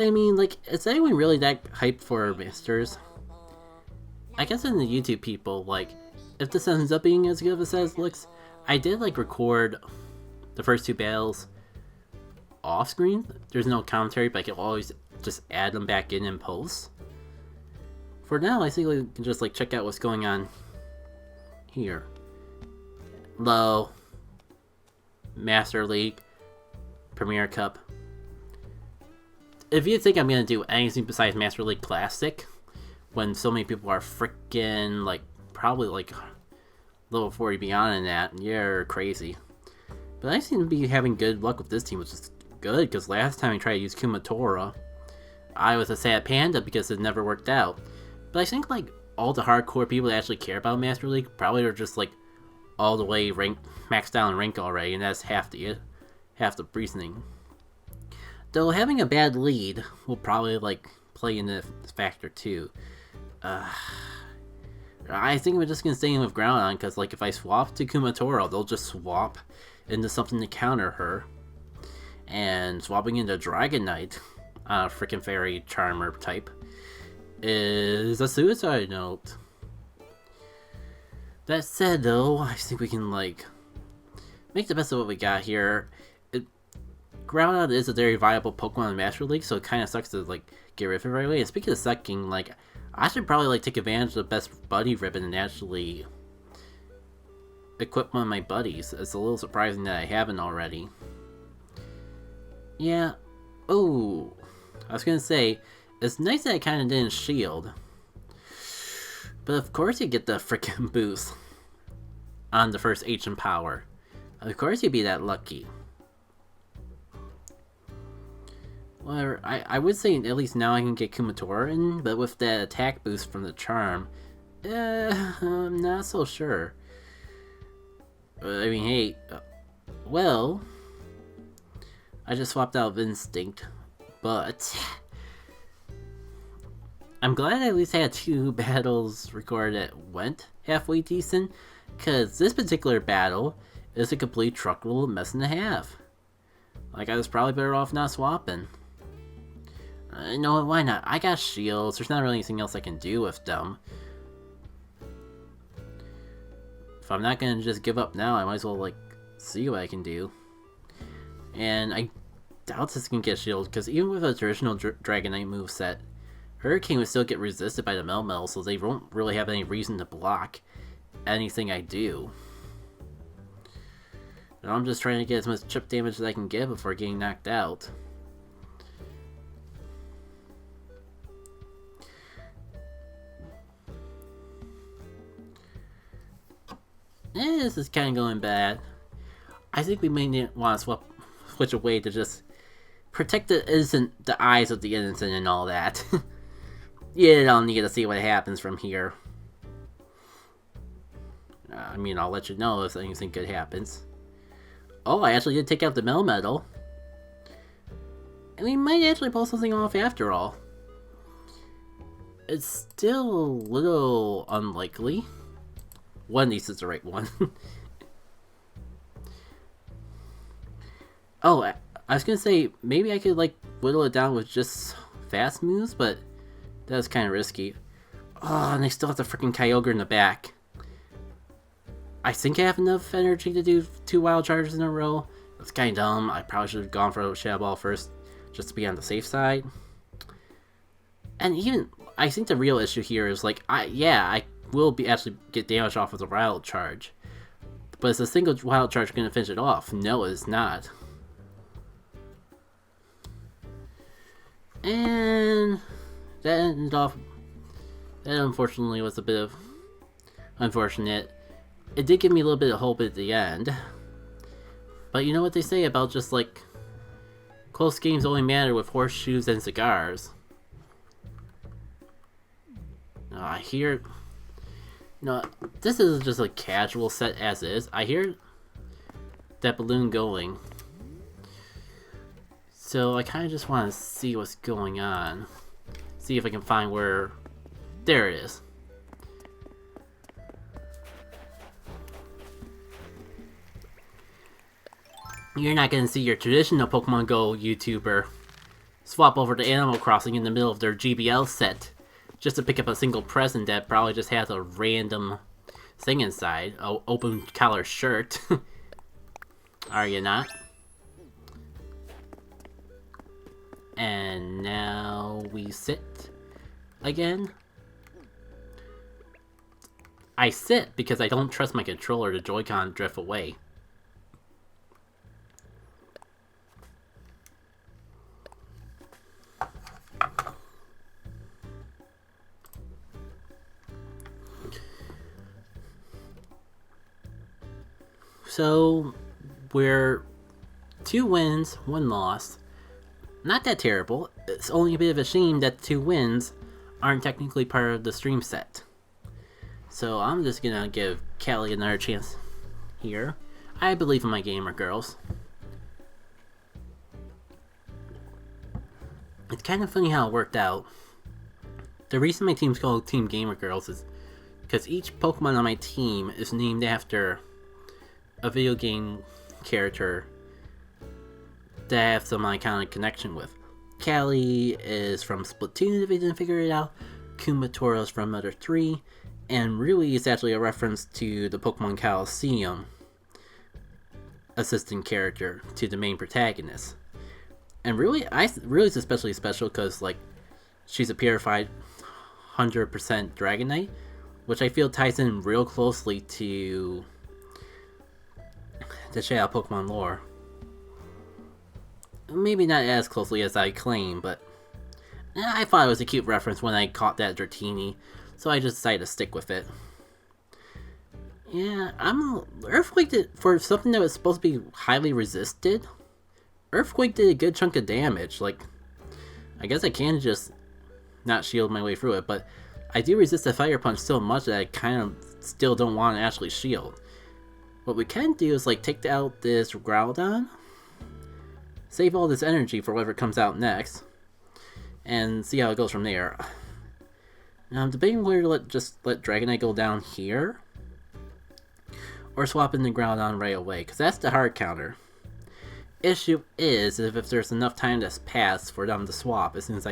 I mean, like, is anyone really that hyped for Masters? I guess in the YouTube people, like, if this ends up being as good as it says looks, I did, like, record the first two battles off screen. There's no commentary, but I can always just add them back in post. For now, I think we can just, like, check out what's going on here. Low. Master League. Premier Cup. If you think I'm gonna do anything besides Master League Classic, when so many people are freaking, like, probably, like, level 40 beyond in that, you're crazy. But I seem to be having good luck with this team, which is good, because last time I tried to use Kumatora, I was a sad panda because it never worked out. But I think, like, all the hardcore people that actually care about Master League probably are just, like, all the way maxed out in rank already, and that's half the reasoning. Though having a bad lead will probably, like, play into the factor too. I think we're just gonna stay in with Groudon, because, like, if I swap to Kumatora, they'll just swap into something to counter her. And swapping into Dragonite, freaking Fairy Charmer type, is a suicide note. That said, though, I think we can, like, make the best of what we got here. Groudon is a very viable Pokemon in Master League, so it kind of sucks to, like, get rid of it right away. And speaking of sucking, like, I should probably, like, take advantage of the best buddy ribbon and actually equip one of my buddies. It's a little surprising that I haven't already. Yeah. Oh, I was gonna say, it's nice that I kind of didn't shield. But of course you get the freaking boost on the first H in power. Of course you'd be that lucky. Well, I would say at least now I can get Kumatora in, but with that attack boost from the charm, I'm not so sure. I mean, hey, well, I just swapped out of Instinct, but I'm glad I at least had 2 battles recorded that went halfway decent, because this particular battle is a complete truckload mess and a half. Like, I was probably better off not swapping. No, why not? I got shields. There's not really anything else I can do with them. If I'm not gonna just give up now, I might as well, like, see what I can do. And I doubt this can get shield, because even with a traditional Dragonite moveset, Hurricane would still get resisted by the Melmetal, so they won't really have any reason to block anything I do. And I'm just trying to get as much chip damage as I can get before getting knocked out. This is kind of going bad. I think we may want to switch away to just protect the eyes of the innocent and all that. You don't need to see what happens from here. I mean, I'll let you know if anything good happens. Oh, I actually did take out the Melmetal. And we might actually pull something off after all. It's still a little unlikely. One of these is the right one. Oh, I was gonna say, maybe I could, like, whittle it down with just fast moves, but that's kind of risky. Oh, and I still have the freaking Kyogre in the back. I think I have enough energy to do 2 wild charges in a row. That's kind of dumb. I probably should have gone for a Shadow Ball first, just to be on the safe side. And even, I think the real issue here is, like, I will actually get damage off with a wild charge. But is a single wild charge going to finish it off? No, it's not. And that ended off. That unfortunately was a bit of unfortunate. It did give me a little bit of hope at the end. But you know what they say about just, like, close games only matter with horseshoes and cigars. I hear. No, this is just a casual set as is. I hear that balloon going. So I kind of just want to see what's going on. See if I can find where... There it is. You're not going to see your traditional Pokemon Go YouTuber swap over to Animal Crossing in the middle of their GBL set just to pick up a single present that probably just has a random thing inside. A open collar shirt. Are you not? And now we sit again. I sit because I don't trust my controller to Joy-Con drift away. So, we're 2 wins, 1 loss. Not that terrible. It's only a bit of a shame that 2 wins aren't technically part of the stream set. So I'm just gonna give Callie another chance here. I believe in my gamer girls. It's kind of funny how it worked out. The reason my team's called Team Gamer Girls is because each Pokemon on my team is named after a video game character that I have some iconic connection with. Callie is from Splatoon, if you didn't figure it out. Kumatora is from Mother 3. And really, it's actually a reference to the Pokemon Coliseum assistant character to the main protagonist. And really, it's especially special because, like, she's a purified 100% Dragonite, which I feel ties in real closely to the Shadow Pokemon lore. Maybe not as closely as I claim, but I thought it was a cute reference when I caught that Dratini, so I just decided to stick with it. Yeah, Earthquake for something that was supposed to be highly resisted, Earthquake did a good chunk of damage. Like, I guess I can just not shield my way through it, but I do resist the Fire Punch so much that I kind of still don't want to actually shield. What we can do is, like, take out this Groudon, save all this energy for whatever comes out next, and see how it goes from there. Now I'm debating whether to let Dragonite go down here, or swap in the Groudon right away, because that's the hard counter. Issue is if there's enough time to pass for them to swap as soon as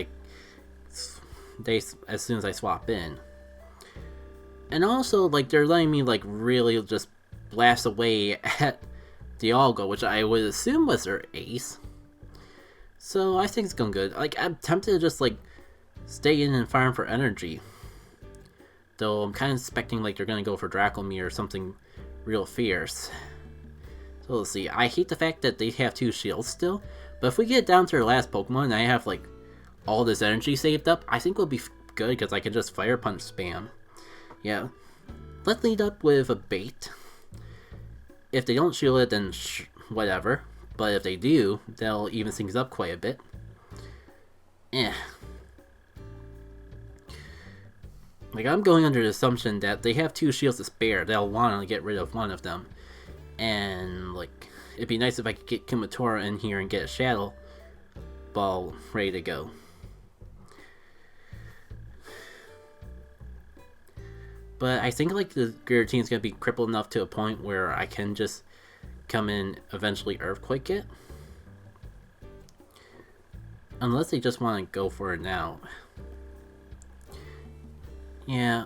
I swap in. And also, like, they're letting me, like, really just blast away at Dialga, which I would assume was their ace. So I think it's going good. Like, I'm tempted to just, like, stay in and farm for energy. Though I'm kind of expecting, like, they're going to go for Dracomir or something real fierce. So let's see. I hate the fact that they have 2 shields still. But if we get down to their last Pokemon and I have, like, all this energy saved up, I think it'll be good because I can just Fire Punch spam. Yeah. Let's lead up with a bait. If they don't shield it, then whatever. But if they do, they'll even things up quite a bit. Eh. Like, I'm going under the assumption that they have 2 shields to spare. They'll want to get rid of one of them. And, like, it'd be nice if I could get Kumatora in here and get a Shadow Ball ready to go. But I think, like, the Giratina going to be crippled enough to a point where I can just come in, eventually Earthquake it. Unless they just want to go for it now. Yeah.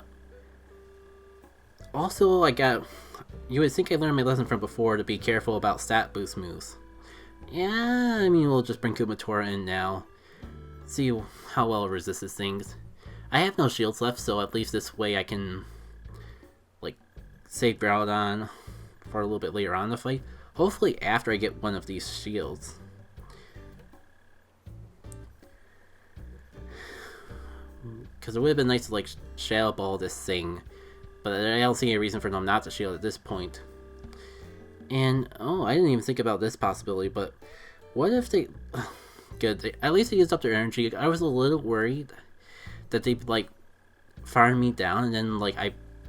Also, you would think I learned my lesson from before to be careful about stat boost moves. Yeah, I mean, we'll just bring Kumatora in now. See how well it resists things. I have no shields left, so at least this way I can, like, save Groudon for a little bit later on in the fight. Hopefully after I get one of these shields. Because it would have been nice to, like, Shadow Ball this thing. But I don't see any reason for them not to shield at this point. And, oh, I didn't even think about this possibility, but what if they... Good, at least they used up their energy. I was a little worried that they'd, like, farm me down, and then, like,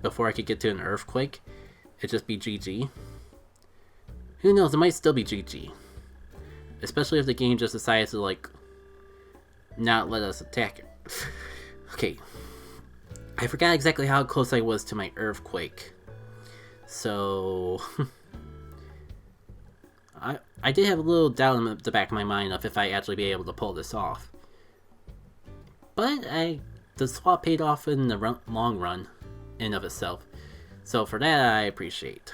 before I could get to an Earthquake, it'd just be GG. Who knows, it might still be GG. Especially if the game just decides to, like, not let us attack it. Okay. I forgot exactly how close I was to my Earthquake. So... I did have a little doubt in the back of my mind of if I actually be able to pull this off. but the swap paid off in the long run, in of itself. So for that, I appreciate.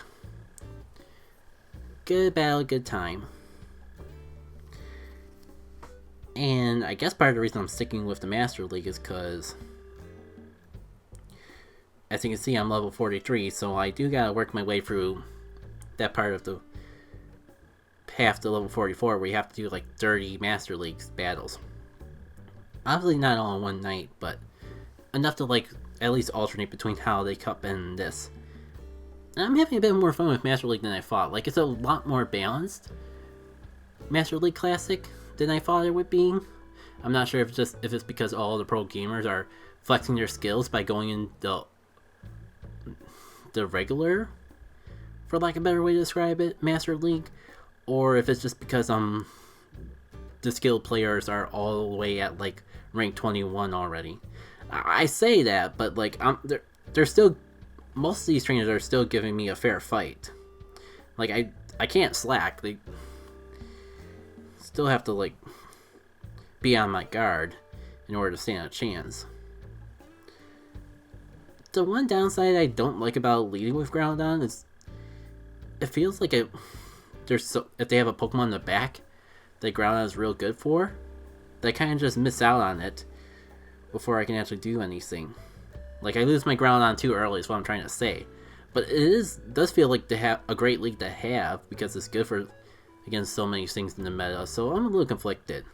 Good battle, good time. And I guess part of the reason I'm sticking with the Master League is because, as you can see, I'm level 43, so I do gotta work my way through that part of the path to level 44 where you have to do like 30 Master League battles. Obviously not all in one night, but enough to like at least alternate between Holiday Cup and this. And I'm having a bit more fun with Master League than I thought. Like, it's a lot more balanced Master League Classic than I thought it would be. I'm not sure if it's because all the pro gamers are flexing their skills by going in the regular, for lack of a better way to describe it, Master League, or if it's just because the skilled players are all the way at like rank 21 already. I say that, but like they're still, most of these trainers are still giving me a fair fight. Like I can't slack. They still have to like be on my guard in order to stand a chance. The one downside I don't like about leading with Groudon is it feels like if they have a Pokemon in the back that Groudon is real good for, they kind of just miss out on it before I can actually do anything. Like, I lose my Groudon too early is what I'm trying to say. But it does feel like to have a great league to have, because it's good for against so many things in the meta, so I'm a little conflicted.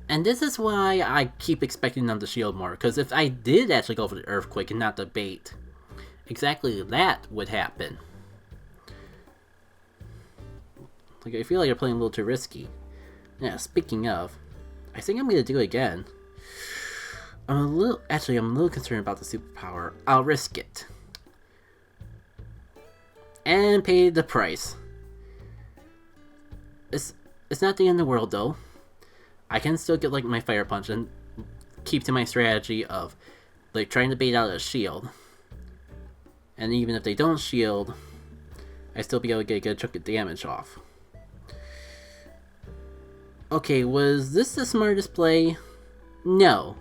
And this is why I keep expecting them to shield more, because if I did actually go for the Earthquake and not the bait, exactly that would happen. Like, I feel like they're playing a little too risky. Yeah, speaking of, I think I'm going to do it again. I'm a little concerned about the superpower. I'll risk it. And pay the price. It's not the end of the world, though. I can still get like my Fire Punch and keep to my strategy of like trying to bait out a shield. And even if they don't shield, I still be able to get a good chunk of damage off. Okay, was this the smartest play? No.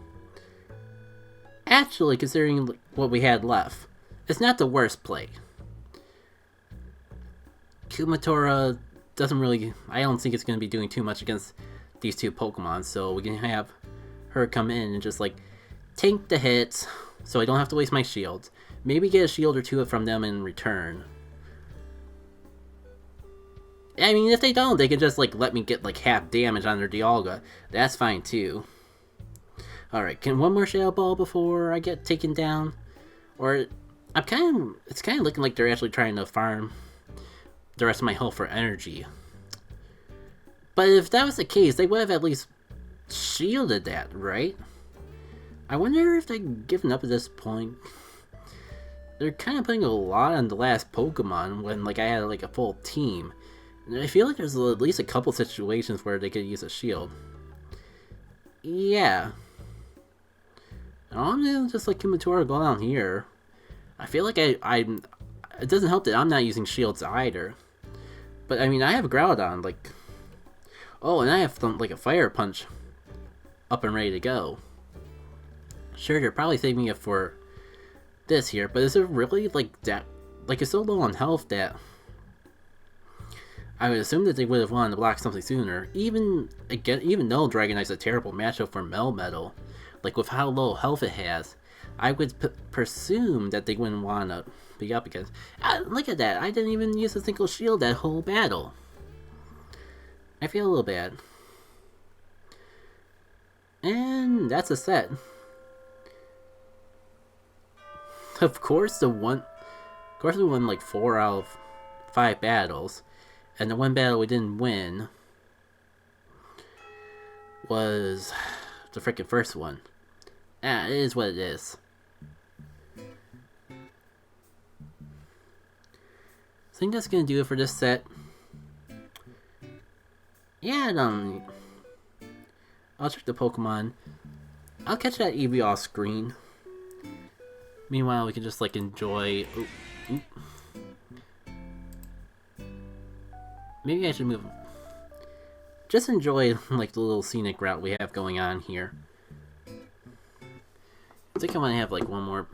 Actually, considering what we had left, it's not the worst play. Kumatora doesn't really... I don't think it's going to be doing too much against these two Pokemon, so we can have her come in and just, like, tank the hits, so I don't have to waste my shields. Maybe get a shield or two from them in return. I mean, if they don't, they can just, like, let me get, like, half damage on their Dialga. That's fine, too. Alright, can one more Shadow Ball before I get taken down? Or, it's kind of looking like they're actually trying to farm the rest of my health for energy. But if that was the case, they would have at least shielded that, right? I wonder if they've given up at this point. They're kind of putting a lot on the last Pokemon when, like, I had, like, a full team. And I feel like there's at least a couple situations where they could use a shield. Yeah. I'm gonna just let Kumatora go down here. I feel like it doesn't help that I'm not using shields either. But I mean, I have Groudon, like, oh, and I have like a Fire Punch up and ready to go. Sure, they're probably saving it for this here, but is it really like that? Like, it's so low on health that I would assume that they would have wanted to block something sooner. Even though Dragonite's a terrible matchup for Melmetal, like with how low health it has, I would presume that they wouldn't want to be up against. Look at that! I didn't even use a single shield that whole battle. I feel a little bad. And that's a set. Of course, we won like 4 out of 5 battles, and the one battle we didn't win was the freaking first one. It is what it is. I think that's gonna do it for this set. Yeah, I'll check the Pokemon. I'll catch that EV off screen. Meanwhile, we can just like enjoy. Ooh. Maybe I should move. just enjoy like the little scenic route we have going on here. I think I want to have like one more